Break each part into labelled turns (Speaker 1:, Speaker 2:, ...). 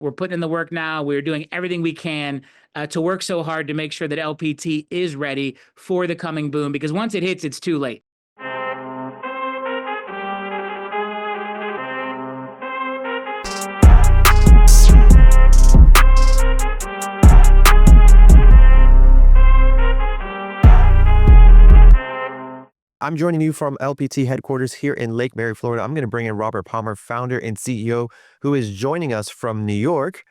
Speaker 1: We're putting in the work now. We're doing everything we can to work so hard to make sure that LPT is ready for the coming boom, because once it hits, it's too late.
Speaker 2: I'm joining you from LPT headquarters here in Lake Mary, Florida. I'm going to bring in Robert Palmer, founder and CEO, who is joining us from New York.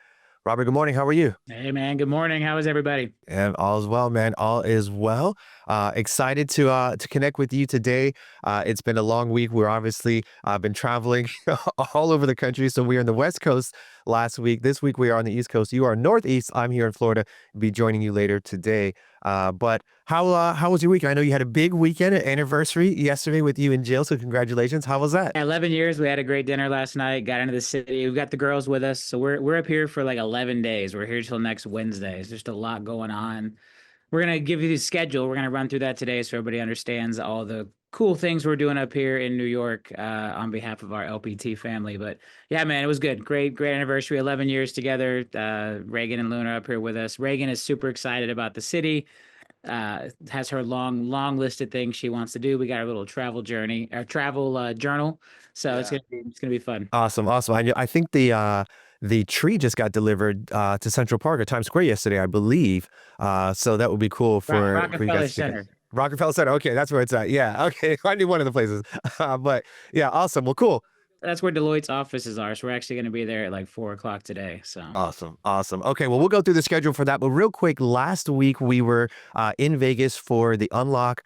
Speaker 2: Robert, good morning. How are you?
Speaker 1: Hey, man. Good morning. How is everybody?
Speaker 2: And all is well, man. All is well. Excited to connect with you today. It's been a long week. We're obviously been traveling all over the country. So we were in the West Coast last week. This week we are on the East Coast. You are Northeast. I'm here in Florida. Be joining you later today. But how was your week? I know you had a big weekend, an anniversary yesterday with you and Jill. So congratulations. How was that?
Speaker 1: 11 years. We had a great dinner last night. Got into the city. We've got the girls with us, so we're up here for like 11 days. We're here till next Wednesday. It's just a lot going on. We're gonna give you the schedule. We're gonna run through that today so everybody understands all the cool things we're doing up here in New York on behalf of our LPT family. But yeah, man, it was good. Great anniversary. 11 years together. Reagan and Luna up here with us. Reagan is super excited about the city. Has her long list of things she wants to do. We got our little travel journey, our travel journal. So it's gonna be fun.
Speaker 2: Awesome. I think the tree just got delivered to Central Park or Times Square yesterday, I believe. So that would be cool for you
Speaker 1: Rockefeller
Speaker 2: guys.
Speaker 1: Center.
Speaker 2: Rockefeller Center. Okay, that's where it's at. Yeah. Okay. I knew one of the places. But yeah, awesome. Well, cool.
Speaker 1: That's where Deloitte's offices are. So we're actually going to be there at like 4 o'clock today. So
Speaker 2: Awesome. Okay, well, we'll go through the schedule for that. But real quick, last week we were in Vegas for the Unlock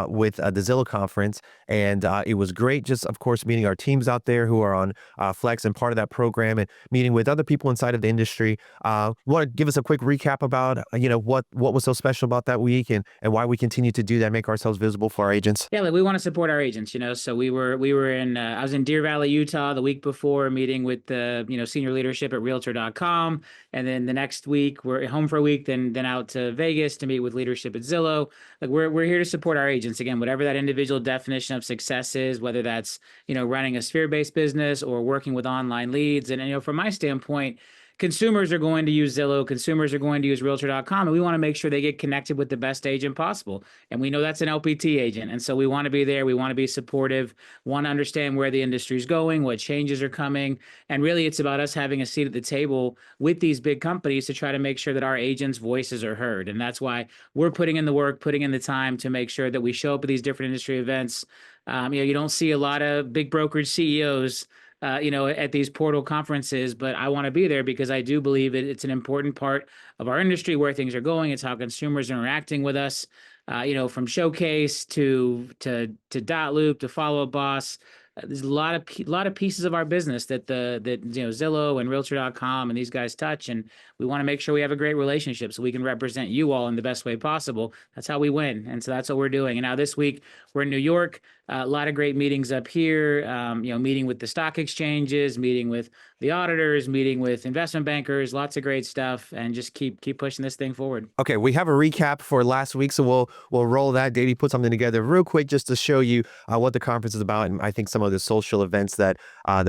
Speaker 2: with the Zillow conference. And it was great, just, of course, meeting our teams out there who are on Flex and part of that program, and meeting with other people inside of the industry. Want to give us a quick recap about, what was so special about that week, and why we continue to do that, make ourselves visible for our agents?
Speaker 1: yeah, like we want to support our agents, so we were in, I was in Deer Valley, Utah the week before, meeting with the, senior leadership at realtor.com. And then the next week we're home for a week, then out to Vegas to meet with leadership at Zillow. Like we're here to support our agents. Again, whatever that individual definition of success is, whether that's, running a sphere-based business or working with online leads. And, from my standpoint, consumers are going to use Zillow, consumers are going to use realtor.com, and we want to make sure they get connected with the best agent possible. And we know that's an LPT agent. And so we want to be there. We want to be supportive, want to understand where the industry is going, what changes are coming. And really, it's about us having a seat at the table with these big companies to try to make sure that our agents' voices are heard. And that's why we're putting in the work, putting in the time to make sure that we show up at these different industry events. You don't see a lot of big brokerage CEOs at these portal conferences, but I want to be there because I do believe it's an important part of our industry, where things are going. It's how consumers are interacting with us, from Showcase to Dot Loop to Follow Up Boss. There's a lot of pieces of our business that Zillow and realtor.com and these guys touch, and we want to make sure we have a great relationship so we can represent you all in the best way possible. That's how we win. And so that's what we're doing. And now this week we're in New York. A lot of great meetings up here, meeting with the stock exchanges, meeting with the auditors, meeting with investment bankers, lots of great stuff, and just keep pushing this thing forward.
Speaker 2: Okay, we have a recap for last week, so we'll roll that. Davey put something together real quick just to show you what the conference is about, and I think some of the social events that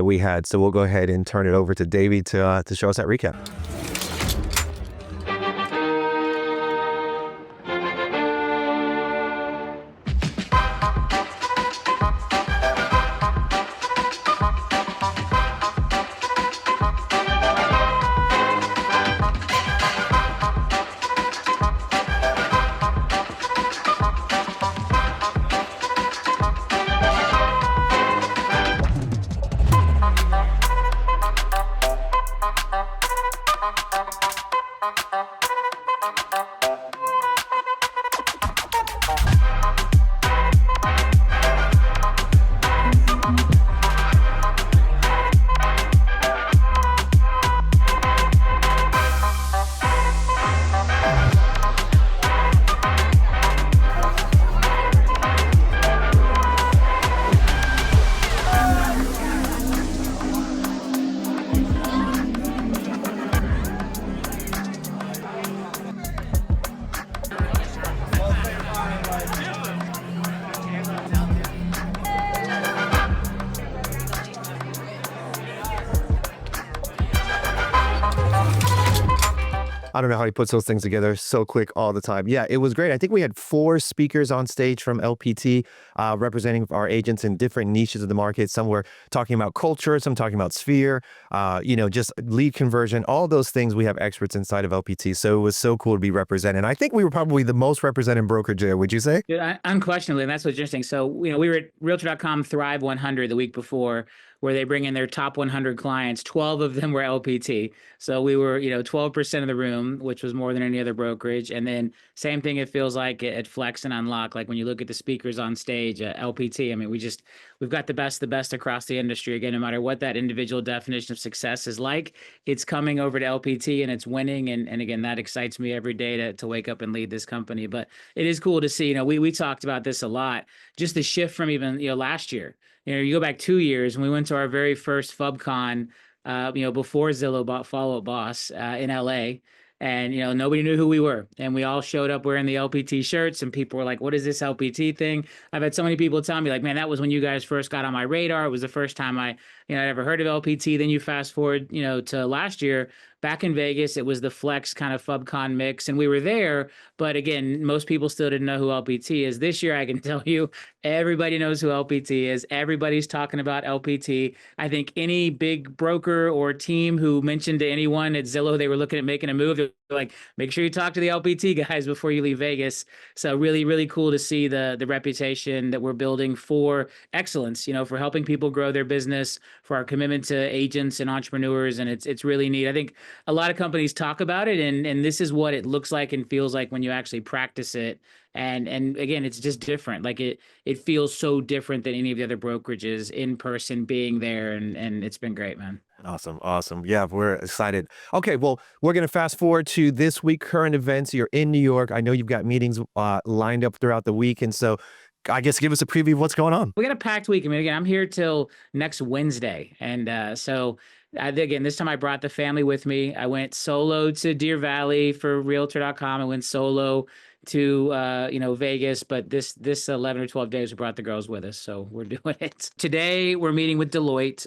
Speaker 2: we had. So we'll go ahead and turn it over to Davey to show us that recap. I don't know how he puts those things together so quick all the time. Yeah, it was great. I think we had 4 speakers on stage from LPT, representing our agents in different niches of the market. Some were talking about culture, some talking about sphere, just lead conversion, all those things. We have experts inside of LPT. So it was so cool to be represented. I think we were probably the most represented brokerage there, would you say?
Speaker 1: Yeah, unquestionably, and that's what's interesting. So, we were at Realtor.com Thrive 100 the week before, where they bring in their top 100 clients. 12 of them were LPT. So we were, 12% of the room, which was more than any other brokerage. And then same thing, it feels like at Flex and Unlock. Like when you look at the speakers on stage, LPT. I mean, we've got the best across the industry. Again, no matter what that individual definition of success is like, it's coming over to LPT and it's winning. And again, that excites me every day to wake up and lead this company. But it is cool to see, we talked about this a lot, just the shift from even, last year. You go back 2 years when we went to our very first FubCon, before Zillow bought Follow Up Boss in LA. And, nobody knew who we were. And we all showed up wearing the LPT shirts and people were like, what is this LPT thing? I've had so many people tell me like, man, that was when you guys first got on my radar. It was the first time I'd ever heard of LPT. Then you fast forward, to last year back in Vegas, it was the Flex kind of FubCon mix and we were there. But again, most people still didn't know who LPT is. This year, I can tell you, everybody knows who LPT is. Everybody's talking about LPT. I think any big broker or team who mentioned to anyone at Zillow they were looking at making a move, they're like, make sure you talk to the LPT guys before you leave Vegas. So really, really cool to see the reputation that we're building for excellence, for helping people grow their business, for our commitment to agents and entrepreneurs. And it's really neat. I think a lot of companies talk about it, and this is what it looks like and feels like when you actually practice it. And again, it's just different. Like it feels so different than any of the other brokerages in person being there, and it's been great, man.
Speaker 2: Awesome. Awesome. Yeah, we're excited. Okay, well, we're going to fast forward to this week, current events. You're in New York. I know you've got meetings lined up throughout the week. And so I guess give us a preview of what's going on.
Speaker 1: We got a packed week. I mean, again, I'm here till next Wednesday, and so again, this time I brought the family with me. I went solo to Deer Valley for Realtor.com. I went solo to Vegas, but this 11 or 12 days we brought the girls with us, so we're doing it. Today we're meeting with Deloitte,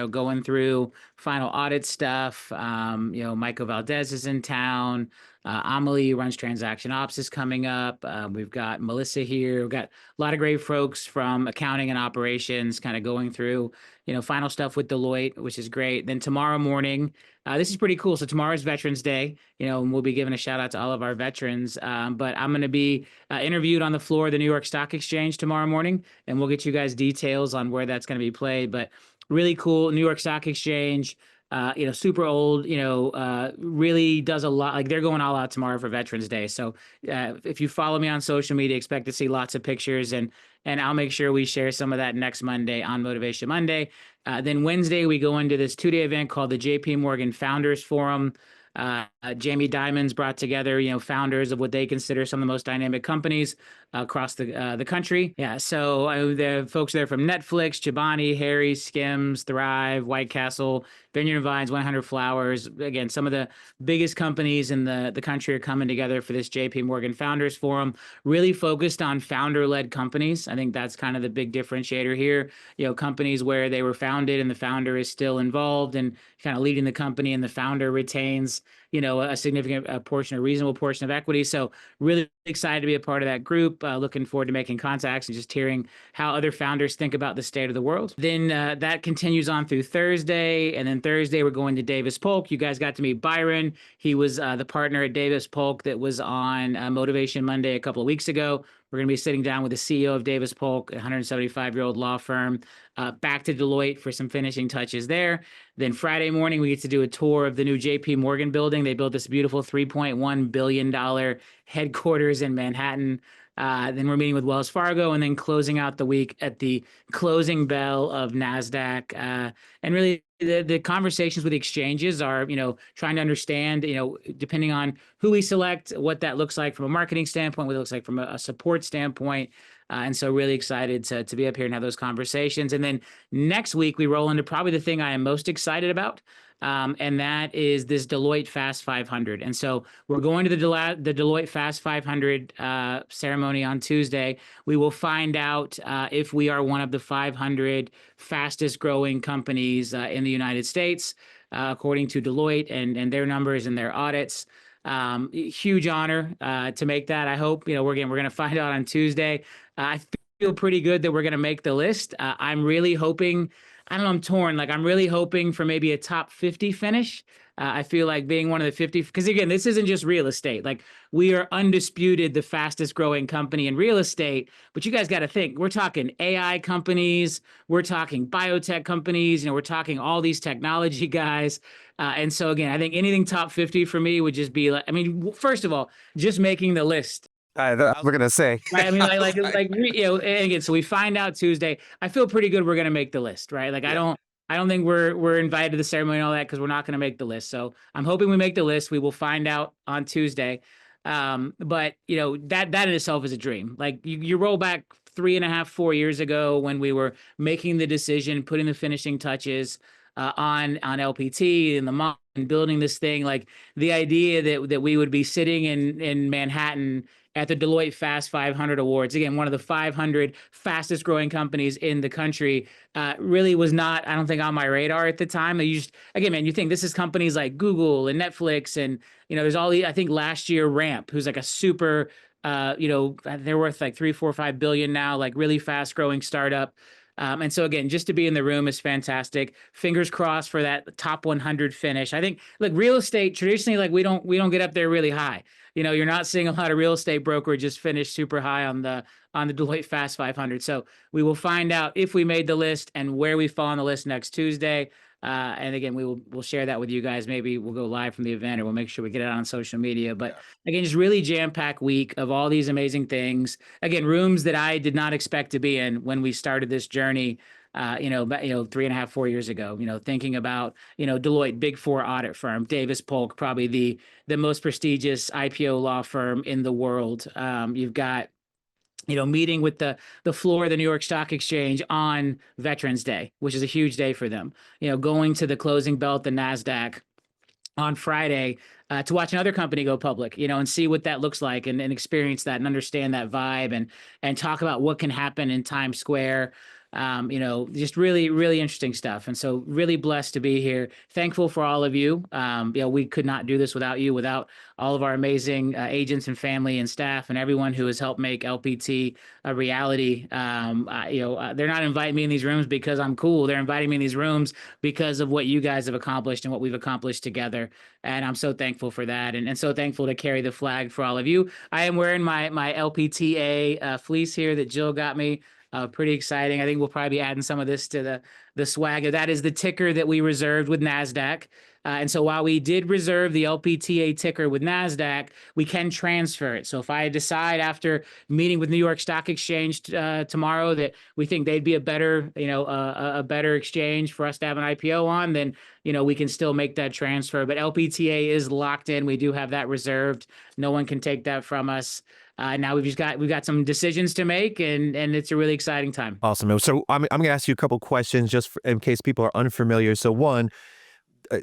Speaker 1: going through final audit stuff. Michael Valdez is in town. Amelie, who runs transaction ops, is coming up. We've got Melissa here. We've got a lot of great folks from accounting and operations kind of going through, final stuff with Deloitte, which is great. Then tomorrow morning, this is pretty cool. So tomorrow's Veterans Day, and we'll be giving a shout out to all of our veterans. But I'm going to be interviewed on the floor of the New York Stock Exchange tomorrow morning, and we'll get you guys details on where that's going to be played. But really cool, New York Stock Exchange. Super old, really does a lot. Like they're going all out tomorrow for Veterans Day. So if you follow me on social media, expect to see lots of pictures and I'll make sure we share some of that next Monday on Motivation Monday. Then Wednesday, we go into this 2-day event called the JP Morgan Founders Forum. Jamie Dimon's brought together, founders of what they consider some of the most dynamic companies across the country. Yeah, so the folks there from Netflix, Chobani, Harry, Skims, Thrive, White Castle, Vineyard and Vines, 100 Flowers. Again, some of the biggest companies in the country are coming together for this JP Morgan Founders Forum, really focused on founder-led companies. I think that's kind of the big differentiator here. Companies where they were founded and the founder is still involved and kind of leading the company, and the founder retains a significant portion, a reasonable portion of equity. So really excited to be a part of that group. Looking forward to making contacts and just hearing how other founders think about the state of the world. Then that continues on through Thursday. And then Thursday, we're going to Davis Polk. You guys got to meet Byron. He was the partner at Davis Polk that was on Motivation Monday a couple of weeks ago. We're going to be sitting down with the CEO of Davis Polk, a 175-year-old law firm, back to Deloitte for some finishing touches there. Then Friday morning, we get to do a tour of the new JP Morgan building. They built this beautiful $3.1 billion headquarters in Manhattan. Then we're meeting with Wells Fargo, and then closing out the week at the closing bell of NASDAQ. And really, the conversations with the exchanges are, trying to understand, depending on who we select, what that looks like from a marketing standpoint, what it looks like from a support standpoint. And so really excited to be up here and have those conversations. And then next week, we roll into probably the thing I am most excited about. And that is this Deloitte Fast 500. And so we're going to the Deloitte Fast 500 ceremony on Tuesday. We will find out if we are one of the 500 fastest growing companies in the United States, according to Deloitte and their numbers and their audits. Huge honor to make that. I hope, we're going to find out on Tuesday. I feel pretty good that we're going to make the list. I'm really hoping, I don't know, I'm torn. Like, I'm really hoping for maybe a top 50 finish. I feel like being one of the 50, because again, this isn't just real estate. Like, we are undisputed the fastest growing company in real estate. But you guys got to think, we're talking AI companies, we're talking biotech companies, we're talking all these technology guys. And so again, I think anything top 50 for me would just be like, I mean, first of all, just making the list.
Speaker 2: I was gonna say.
Speaker 1: Right. I mean, and again, so we find out Tuesday. I feel pretty good we're gonna make the list, right? Like,
Speaker 2: Yeah.
Speaker 1: I don't think we're invited to the ceremony and all that, because we're not gonna make the list. So I'm hoping we make the list. We will find out on Tuesday. But that in itself is a dream. Like, you roll back 3.5, 4 years ago when we were making the decision, putting the finishing touches on LPT and the mall and building this thing. Like, the idea that we would be sitting in Manhattan at the Deloitte Fast 500 Awards, again, one of the 500 fastest growing companies in the country, really was not, I don't think, on my radar at the time. You just, again, man, you think this is companies like Google and Netflix, and there's all the, I think last year Ramp, who's like a super, they're worth like 3, 4, 5 billion now, like really fast growing startup. And so again, just to be in the room is fantastic. Fingers crossed for that top 100 finish. I think, look, real estate traditionally, like, we don't get up there really high. You're not seeing a lot of real estate brokerages finish super high on the Deloitte Fast 500. So we will find out if we made the list and where we fall on the list next Tuesday. And again, we'll share that with you guys. Maybe we'll go live from the event, or we'll make sure we get it out on social media. But again, just really jam-packed week of all these amazing things. Again, rooms that I did not expect to be in when we started this journey. 3.5, 4 years ago, thinking about, Deloitte, Big Four audit firm, Davis Polk, probably the most prestigious IPO law firm in the world. You've got, meeting with the floor of the New York Stock Exchange on Veterans Day, which is a huge day for them. Going to the closing bell at the NASDAQ on Friday to watch another company go public, and see what that looks like, and experience that and understand that vibe, and talk about what can happen in Times Square. Just really, really interesting stuff. And so really blessed to be here. Thankful for all of you. We could not do this without you, without all of our amazing agents and family and staff and everyone who has helped make LPT a reality. They're not inviting me in these rooms because I'm cool. They're inviting me in these rooms because of what you guys have accomplished and what we've accomplished together. And I'm so thankful for that, and so thankful to carry the flag for all of you. I am wearing my LPTA fleece here that Jill got me. Pretty exciting. I think we'll probably be adding some of this to the swag. That is the ticker that we reserved with NASDAQ. And so while we did reserve the LPTA ticker with NASDAQ, we can transfer it. So if I decide after meeting with New York Stock Exchange tomorrow that we think they'd be a better, a better exchange for us to have an IPO on, then, we can still make that transfer. But LPTA is locked in. We do have that reserved. No one can take that from us. Now we've got some decisions to make, and it's a really exciting time.
Speaker 2: Awesome. So I'm going to ask you a couple questions just in case people are unfamiliar. So one,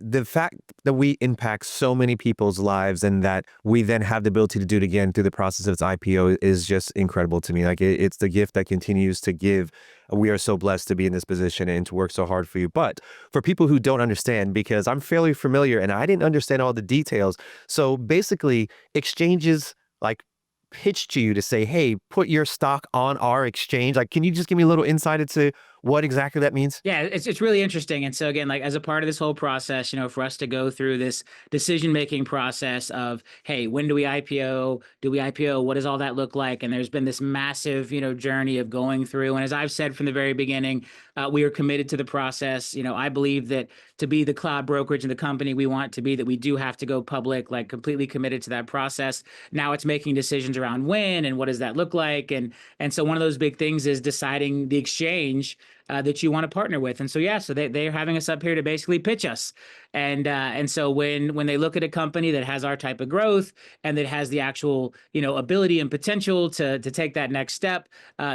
Speaker 2: the fact that we impact so many people's lives and that we then have the ability to do it again through the process of its IPO is just incredible to me. Like, it's the gift that continues to give. We are so blessed to be in this position and to work so hard for you. But for people who don't understand, because I'm fairly familiar and I didn't understand all the details. So basically, exchanges like pitch to you to say, hey, put your stock on our exchange. Like, can you just give me a little insight into what exactly that means?
Speaker 1: Yeah, it's really interesting. And so again, like, as a part of this whole process, for us to go through this decision-making process of, hey, when do we IPO? Do we IPO? What does all that look like? And there's been this massive, journey of going through. And as I've said from the very beginning, we are committed to the process. I believe that to be the cloud brokerage and the company we want to be, that we do have to go public, like completely committed to that process. Now it's making decisions around when and what does that look like? And so one of those big things is deciding the exchange that you want to partner with. And so, so they're having us up here to basically pitch us. And so when they look at a company that has our type of growth and that has the actual, ability and potential to take that next step,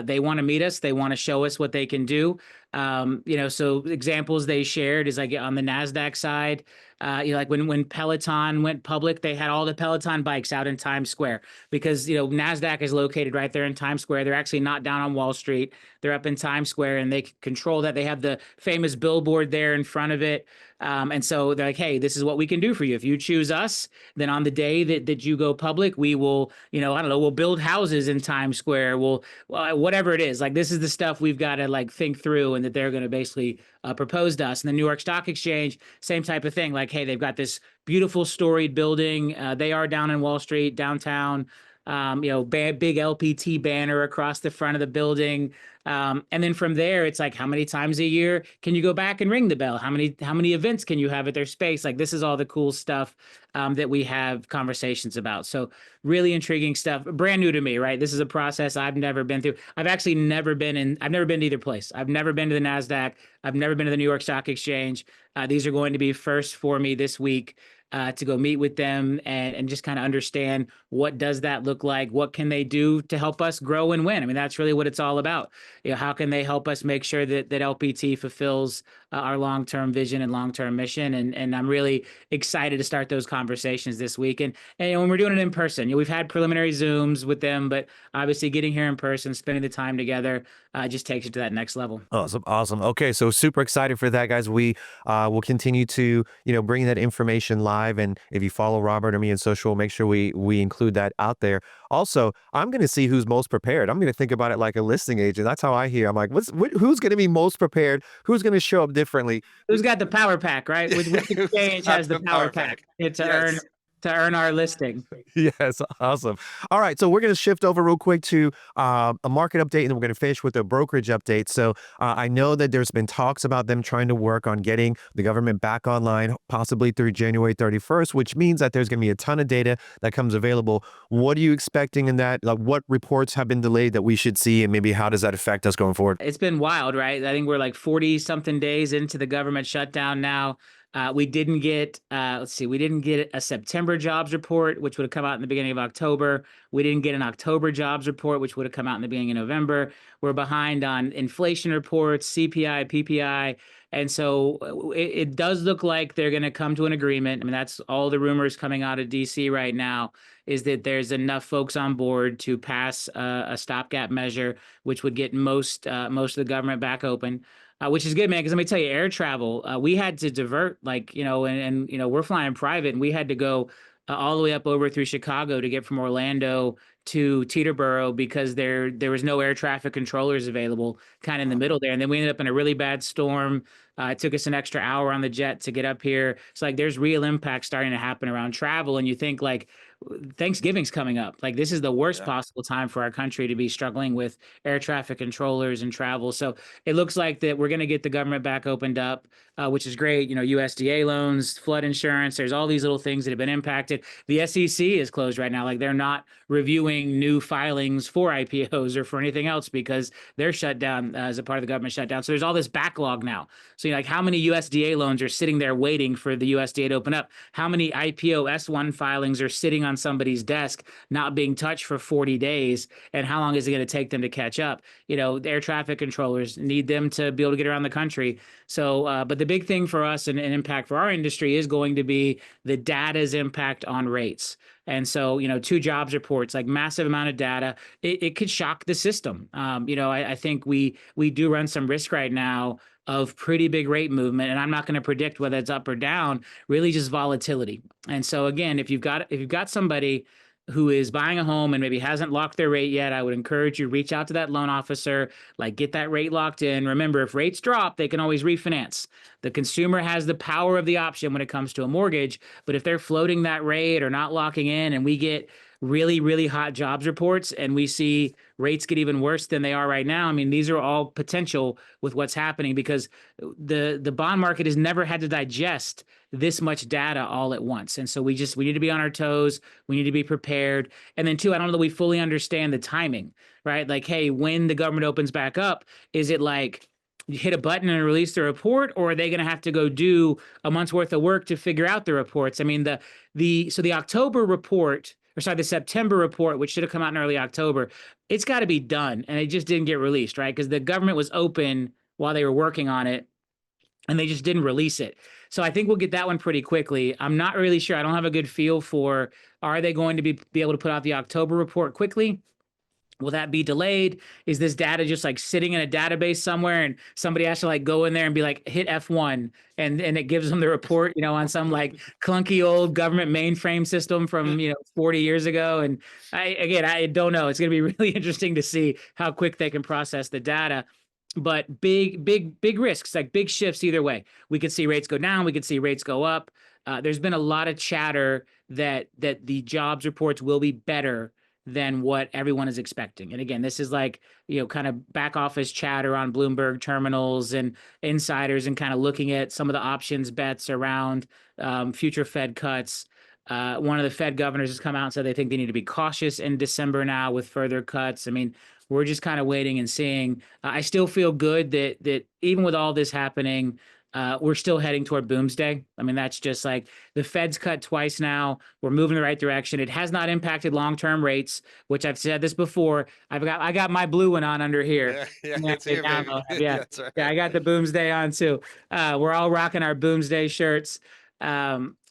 Speaker 1: they want to meet us. They want to show us what they can do. So examples they shared is like on the NASDAQ side, like when Peloton went public, they had all the Peloton bikes out in Times Square because, NASDAQ is located right there in Times Square. They're actually not down on Wall Street. They're up in Times Square, and they control that. They have the famous billboard there in front of it. And so they're like, hey, this is what we can do for you. If you choose us, then on the day that you go public, we will, I don't know, we'll build houses in Times Square. We'll, whatever it is. Like, this is the stuff we've got to like think through, and that they're going to basically propose to us. And the New York Stock Exchange, same type of thing. Like, hey, they've got this beautiful storied building. They are down in Wall Street, downtown. Big LPT banner across the front of the building. And then from there, it's like, how many times a year can you go back and ring the bell? How many events can you have at their space? Like, this is all the cool stuff that we have conversations about. So really intriguing stuff, brand new to me, right? This is a process I've never been through. I've never been to either place. I've never been to the NASDAQ. I've never been to the New York Stock Exchange. These are going to be first for me this week. To go meet with them and just kind of understand, what does that look like? What can they do to help us grow and win? I mean, that's really what it's all about. How can they help us make sure that LPT fulfills our long-term vision and long-term mission? And I'm really excited to start those conversations this week. And when we're doing it in person, we've had preliminary Zooms with them, but obviously getting here in person, spending the time together, just takes it to that next level.
Speaker 2: Awesome. Okay, so super excited for that, guys. We will continue to bring that information live, and if you follow Robert or me on social, make sure we include that out there. Also, I'm going to see who's most prepared. I'm going to think about it like a listing agent. That's how I hear. I'm like, who's going to be most prepared? Who's going to show up differently?
Speaker 1: Who's got the power pack, right? Which exchange has the power pack to earn our listing?
Speaker 2: Yes, awesome. All right, so we're going to shift over real quick to a market update, and then we're going to finish with a brokerage update. So I know that there's been talks about them trying to work on getting the government back online, possibly through January 31st, which means that there's going to be a ton of data that comes available. What are you expecting in that? Like, what reports have been delayed that we should see, and maybe how does that affect us going forward?
Speaker 1: It's been wild, right? I think we're like 40 something days into the government shutdown now. We didn't get, we didn't get a September jobs report, which would have come out in the beginning of October. We didn't get an October jobs report, which would have come out in the beginning of November. We're behind on inflation reports, CPI, PPI. And so it does look like they're going to come to an agreement. I mean, that's all the rumors coming out of DC right now, is that there's enough folks on board to pass a stopgap measure, which would get most of the government back open. Which is good, man, because let me tell you, air travel, we had to divert, and we're flying private, and we had to go all the way up over through Chicago to get from Orlando to Teterboro, because there was no air traffic controllers available kind of in the middle there. And then we ended up in a really bad storm. It took us an extra hour on the jet to get up here. So like, there's real impact starting to happen around travel. And you think, like, Thanksgiving's coming up. Like, this is the worst possible time for our country to be struggling with air traffic controllers and travel. So it looks like that we're going to get the government back opened up, which is great. USDA loans, flood insurance, there's all these little things that have been impacted. The SEC is closed right now. Like, they're not reviewing new filings for IPOs or for anything else, because they're shut down as a part of the government shutdown. So there's all this backlog now. So like, how many USDA loans are sitting there waiting for the USDA to open up? How many IPO S1 filings are sitting on somebody's desk not being touched for 40 days? And how long is it going to take them to catch up? Air traffic controllers need them to be able to get around the country. So, but the big thing for us and impact for our industry is going to be the data's impact on rates. And so, two jobs reports, like, massive amount of data, it could shock the system. I think we do run some risk right now of pretty big rate movement, and I'm not going to predict whether it's up or down, really just volatility. And so again, if you've got somebody who is buying a home and maybe hasn't locked their rate yet, I would encourage you, reach out to that loan officer, like, get that rate locked in. Remember, if rates drop, they can always refinance. The consumer has the power of the option when it comes to a mortgage, but if they're floating that rate or not locking in, and we get really, really hot jobs reports and we see rates get even worse than they are right now, I mean, these are all potential with what's happening, because the bond market has never had to digest this much data all at once. And so we need to be on our toes. We need to be prepared. And then two, I don't know that we fully understand the timing, right? Like, hey, when the government opens back up, is it like you hit a button and release the report, or are they going to have to go do a month's worth of work to figure out the reports? I mean, the October report, or sorry, the September report, which should have come out in early October, it's got to be done. And it just didn't get released, right? Because the government was open while they were working on it, and they just didn't release it. So I think we'll get that one pretty quickly. I'm not really sure. I don't have a good feel for, are they going to be able to put out the October report quickly? Will that be delayed? Is this data just like sitting in a database somewhere and somebody has to like go in there and be like, hit F1 and it gives them the report, on some like clunky old government mainframe system from, 40 years ago. And I don't know. It's going to be really interesting to see how quick they can process the data. But big risks, like big shifts either way. We could see rates go down. We could see rates go up. There's been a lot of chatter that the jobs reports will be better than what everyone is expecting. And again, this is like, kind of back office chatter on Bloomberg terminals and insiders and kind of looking at some of the options bets around future Fed cuts. One of the Fed governors has come out and said they think they need to be cautious in December now with further cuts. I mean, we're just kind of waiting and seeing. I still feel good that even with all this happening, we're still heading toward Boomsday. I mean, that's just like the Fed's cut twice now. We're moving in the right direction. It has not impacted long-term rates, which I've said this before. I got my blue one on under here.
Speaker 2: Yeah, it's here, baby.
Speaker 1: Yeah,
Speaker 2: That's right.
Speaker 1: yeah, I got the Boomsday on too. We're all rocking our Boomsday shirts.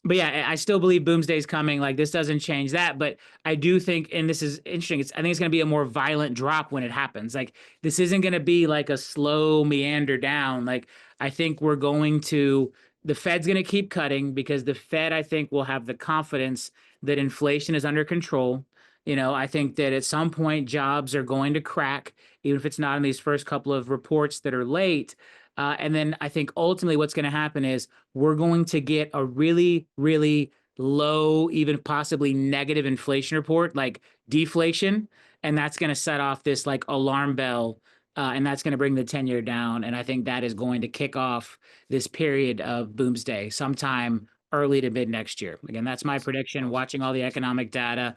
Speaker 1: But yeah, I still believe Boomsday is coming. Like this doesn't change that, but I do think, and this is interesting. I think it's going to be a more violent drop when it happens. Like this isn't going to be like a slow meander down. Like I think the Fed's going to keep cutting because the Fed, I think, will have the confidence that inflation is under control. I think that at some point jobs are going to crack, even if it's not in these first couple of reports that are late. And then I think ultimately what's going to happen is we're going to get a really, really low, even possibly negative inflation report, like deflation. And that's going to set off this like alarm bell. And that's going to bring the 10-year down. And I think that is going to kick off this period of Boomsday sometime early to mid next year. Again, that's my prediction, watching all the economic data,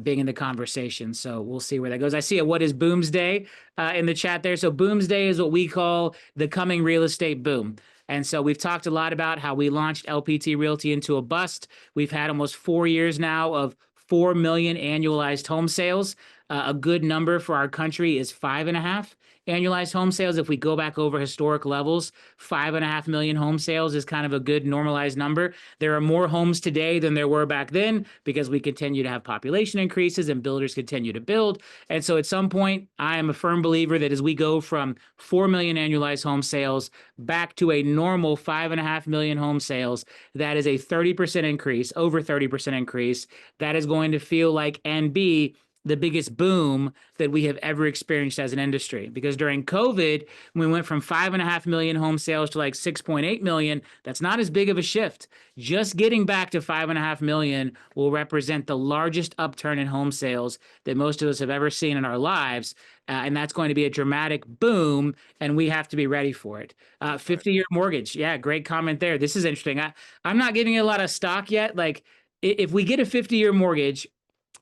Speaker 1: being in the conversation. So we'll see where that goes. I see what is Boomsday in the chat there. So Boomsday is what we call the coming real estate boom. And so we've talked a lot about how we launched LPT Realty into a bust. We've had almost 4 years now of 4 million annualized home sales. A good number for our country is 5.5 annualized home sales. If we go back over historic levels, 5.5 million home sales is kind of a good normalized number. There are more homes today than there were back then because we continue to have population increases and builders continue to build. And so at some point, I am a firm believer that as we go from 4 million annualized home sales back to a normal 5.5 million home sales, that is a 30% increase, over 30% increase. That is going to feel like and be the biggest boom that we have ever experienced as an industry. Because during COVID, we went from 5.5 million home sales to like 6.8 million. That's not as big of a shift. Just getting back to 5.5 million will represent the largest upturn in home sales that most of us have ever seen in our lives. And that's going to be a dramatic boom, and we have to be ready for it. 50-year mortgage. Yeah, great comment there. This is interesting. I'm not giving it a lot of stock yet. Like, if we get a 50-year mortgage,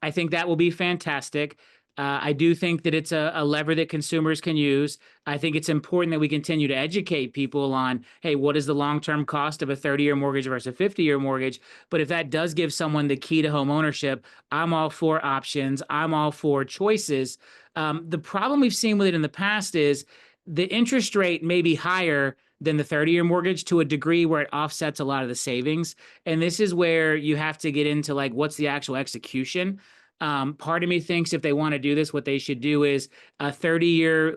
Speaker 1: I think that will be fantastic. I do think that it's a lever that consumers can use. I think it's important that we continue to educate people on, hey, what is the long-term cost of a 30-year mortgage versus a 50-year mortgage? But if that does give someone the key to home ownership, I'm all for options. I'm all for choices. The problem we've seen with it in the past is the interest rate may be higher than the 30-year mortgage to a degree where it offsets a lot of the savings. And this is where you have to get into like, what's the actual execution? Part of me thinks if they want to do this, what they should do is a 50-year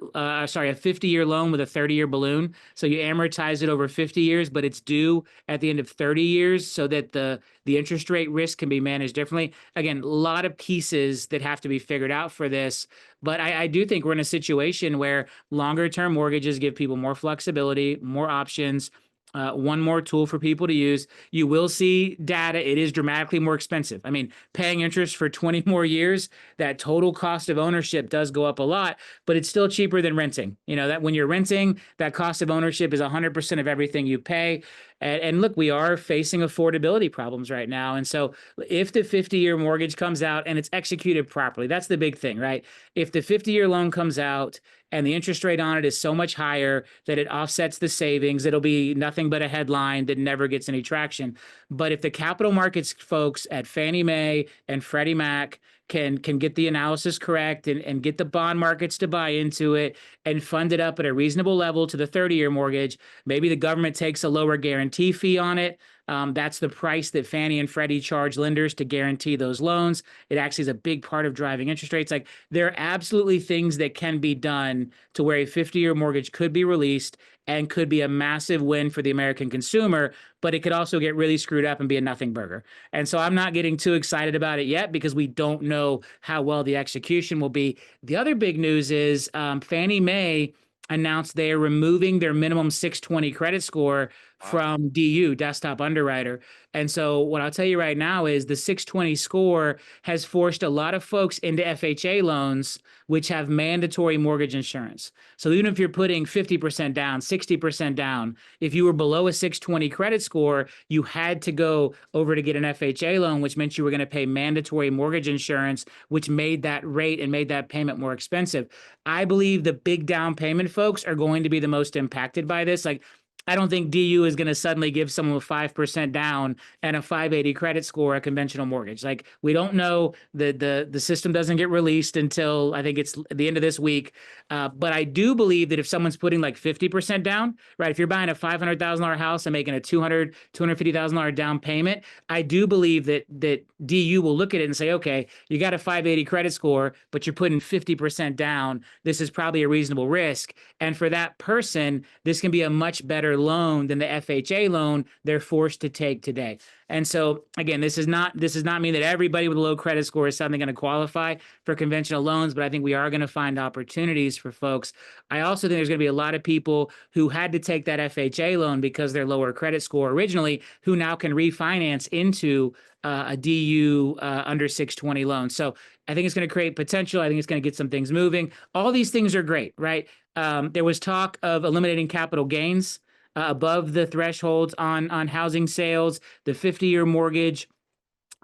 Speaker 1: loan with a 30-year balloon. So you amortize it over 50 years, but it's due at the end of 30 years so that the interest rate risk can be managed differently. Again, a lot of pieces that have to be figured out for this. But I do think we're in a situation where longer term mortgages give people more flexibility, more options, one more tool for people to use. You will see data. It is dramatically more expensive. I mean, paying interest for 20 more years, that total cost of ownership does go up a lot, but it's still cheaper than renting. That when you're renting, that cost of ownership is 100% of everything you pay. And look, we are facing affordability problems right now. And so if the 50-year mortgage comes out and it's executed properly, that's the big thing, right? If the 50-year loan comes out and the interest rate on it is so much higher that it offsets the savings, it'll be nothing but a headline that never gets any traction. But if the capital markets folks at Fannie Mae and Freddie Mac can get the analysis correct and get the bond markets to buy into it and fund it up at a reasonable level to the 30-year mortgage, maybe the government takes a lower guarantee fee on it. That's the price that Fannie and Freddie charge lenders to guarantee those loans. It actually is a big part of driving interest rates. Like, there are absolutely things that can be done to where a 50-year mortgage could be released and could be a massive win for the American consumer, but it could also get really screwed up and be a nothing burger. And so I'm not getting too excited about it yet because we don't know how well the execution will be. The other big news is Fannie Mae announced they are removing their minimum 620 credit score from DU, desktop underwriter. And so what I'll tell you right now is the 620 score has forced a lot of folks into FHA loans, which have mandatory mortgage insurance. So even if you're putting 50% down, 60% down, if you were below a 620 credit score, you had to go over to get an FHA loan, which meant you were going to pay mandatory mortgage insurance, which made that rate and made that payment more expensive. I believe the big down payment folks are going to be the most impacted by this. Like, I don't think DU is going to suddenly give someone with 5% down and a 580 credit score a conventional mortgage. Like, we don't know. The system doesn't get released until I think it's the end of this week. But I do believe that if someone's putting like 50% down, right? If you're buying a $500,000 house and making a $250,000 down payment, I do believe that DU will look at it and say, okay, you got a 580 credit score, but you're putting 50% down. This is probably a reasonable risk. And for that person, this can be a much better loan than the FHA loan they're forced to take today. And so again, this does not mean that everybody with a low credit score is suddenly going to qualify for conventional loans, but I think we are going to find opportunities for folks. I also think there's going to be a lot of people who had to take that FHA loan because their lower credit score originally, who now can refinance into a DU under 620 loan. So I think it's going to create potential. I think it's going to get some things moving. All these things are great, right? There was talk of eliminating capital gains above the thresholds on housing sales, the 50-year mortgage,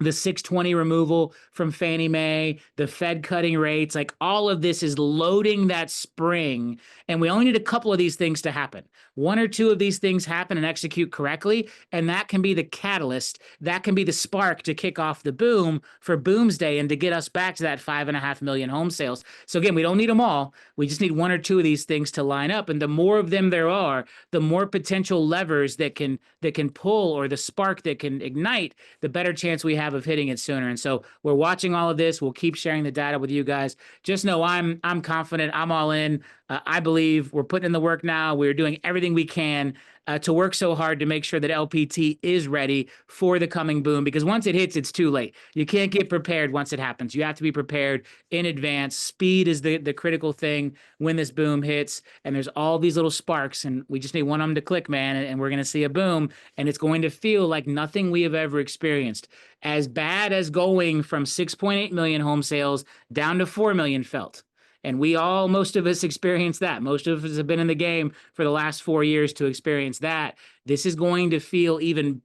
Speaker 1: the 620 removal from Fannie Mae, the Fed cutting rates. Like, all of this is loading that spring. And we only need a couple of these things to happen. One or two of these things happen and execute correctly, and that can be the catalyst. That can be the spark to kick off the boom for Boomsday and to get us back to that 5.5 million home sales. So again, we don't need them all. We just need one or two of these things to line up. And the more of them there are, the more potential levers that can pull, or the spark that can ignite, the better chance we have of hitting it sooner. And so we're watching all of this. We'll keep sharing the data with you guys. Just know I'm confident. I'm all in. I believe we're putting in the work now. We're doing everything we can to work so hard to make sure that LPT is ready for the coming boom, because once it hits, it's too late. You can't get prepared once it happens. You have to be prepared in advance. Speed is the critical thing when this boom hits, and there's all these little sparks, and we just need one of them to click, man, and we're going to see a boom, and it's going to feel like nothing we have ever experienced. As bad as going from 6.8 million home sales down to 4 million felt. And most of us experienced that. Most of us have been in the game for the last 4 years to experience that. This is going to feel even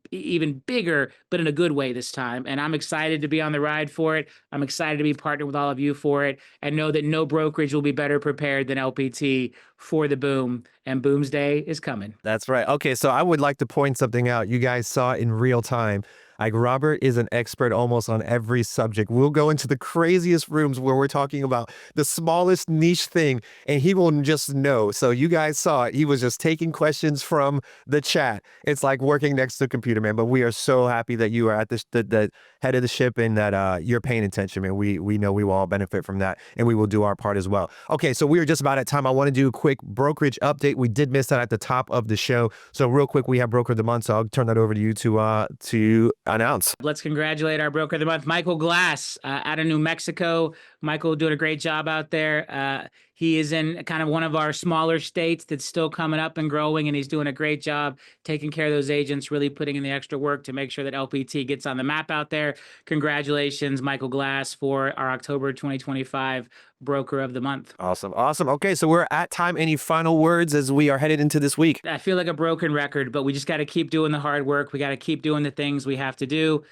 Speaker 1: bigger, but in a good way this time. And I'm excited to be on the ride for it. I'm excited to be partnered with all of you for it, and know that no brokerage will be better prepared than LPT for the boom. And Boomsday is coming.
Speaker 2: That's right. Okay, so I would like to point something out. You guys saw it in real time. Like, Robert is an expert almost on every subject. We'll go into the craziest rooms where we're talking about the smallest niche thing, and he will just know. So you guys saw it. He was just taking questions from the chat. It's like working next to a computer, man. But we are so happy that you are at the head of the ship, and that you're paying attention, man. We know we will all benefit from that, and we will do our part as well. Okay, so we are just about at time. I want to do a quick brokerage update. We did miss that at the top of the show. So real quick, we have Broker of the Month. So I'll turn that over to you to announce.
Speaker 1: Let's congratulate our Broker of the Month, Michael Glass, out of New Mexico. Michael doing a great job out there. He is in kind of one of our smaller states that's still coming up and growing, and he's doing a great job taking care of those agents, really putting in the extra work to make sure that LPT gets on the map out there. Congratulations, Michael Glass, for our October 2025 Broker of the Month.
Speaker 2: Awesome. Okay, so we're at time. Any final words as we are headed into this week?
Speaker 1: I feel like a broken record, but we just got to keep doing the hard work. We got to keep doing the things we have to do.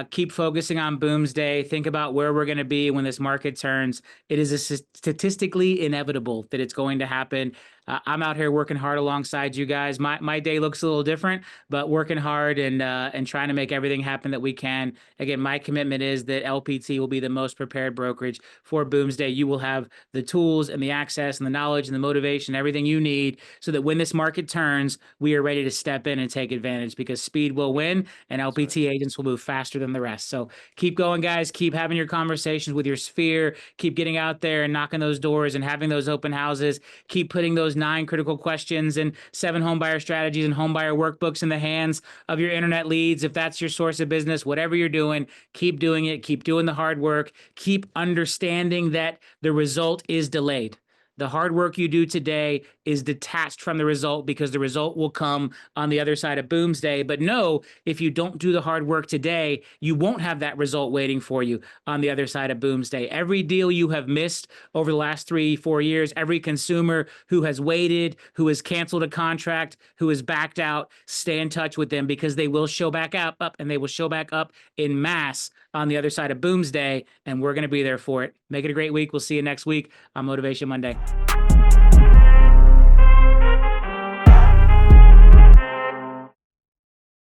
Speaker 1: Keep focusing on Boomsday. Think about where we're going to be when this market turns. It is statistically inevitable that it's going to happen. I'm out here working hard alongside you guys. My day looks a little different, but working hard and trying to make everything happen that we can. Again, my commitment is that LPT will be the most prepared brokerage for Boomsday. You will have the tools and the access and the knowledge and the motivation, everything you need, so that when this market turns, we are ready to step in and take advantage, because speed will win and LPT agents will move faster than the rest. So keep going, guys. Keep having your conversations with your sphere. Keep getting out there and knocking those doors and having those open houses. Keep putting those 9 critical questions and 7 home buyer strategies and home buyer workbooks in the hands of your internet leads. If that's your source of business, whatever you're doing, keep doing it. Keep doing the hard work. Keep understanding that the result is delayed. The hard work you do today is detached from the result, because the result will come on the other side of Boomsday. But no, if you don't do the hard work today, you won't have that result waiting for you on the other side of Boomsday. Every deal you have missed over the last 3-4 years, every consumer who has waited, who has canceled a contract, who has backed out, stay in touch with them, because they will show back up and they will show back up in mass on the other side of Boomsday, and we're going to be there for it. Make it a great week. We'll see you next week on Motivation Monday.